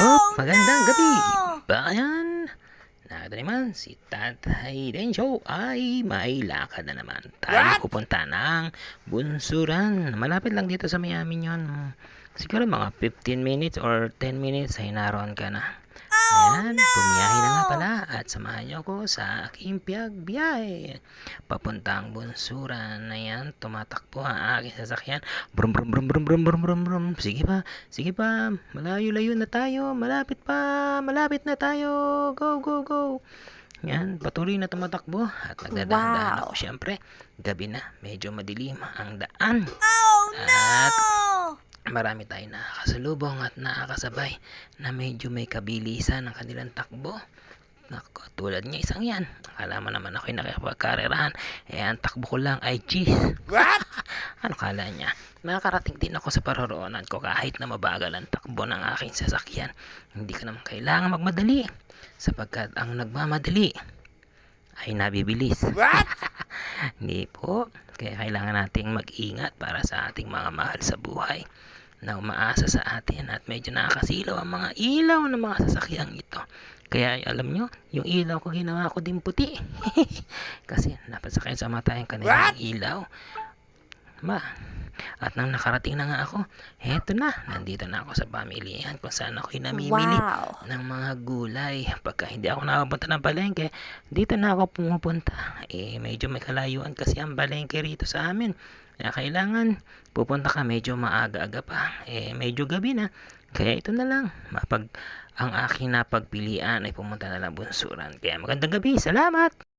Magandang gabi, bayan! Narito naman si Tatay Dencho ay may lakad na naman. Tayo pupunta ng Bunsuran. Malapit lang dito sa may amin yun. Siguro mga 15 minutes or 10 minutes ay naroon ka na. Ayan, bumiyahe na nga pala at samahan niyo ako sa aking biyahe. Papuntang Bunsuran. Ayan, tumatakbo ang aking sasakyan. Brum brum brum brum brum brum brum brum. Sige pa, malayo-layo na tayo. Malapit na tayo. Go, go, go. Yan, patuloy na tumatakbo at nagdadaan ako. Siyempre, gabi na, medyo madilim ang daan. At marami tayong nakakasalubong at nakakasabay na medyo may kabilisan ng kanilang takbo. Naku, tulad niya isang yan. Akala mo naman ako'y nakipagkarerahan. Ang takbo ko lang ay cheese. Ano kala niya? Makakarating din ako sa paroroonan ko kahit na mabagal ang takbo ng aking sasakyan. Hindi ka naman kailangan magmadali. Sapagkat ang nagmamadali ay nabibilis. Hindi po. Kaya kailangan nating mag-ingat para sa ating mga mahal sa buhay na umaasa sa atin at medyo nakakasilaw ang mga ilaw ng mga sasakyang ito. Kaya alam nyo, yung ilaw ko ginawa ko din puti. Kasi napasakay sa mata yung kanilang ilaw. At nang nakarating na nga ako, heto na, nandito na ako sa pamilihan kung saan ako'y namimili ng mga gulay. Pagka hindi ako nakapunta ng palengke, dito na ako pumupunta. Medyo may kalayuan kasi ang palengke rito sa amin. Kaya kailangan pupunta ka medyo maaga-aga pa. Medyo gabi na. Kaya ito na lang. Ang aking napagpilian ay pumunta na lang Bunsuran. Kaya magandang gabi. Salamat!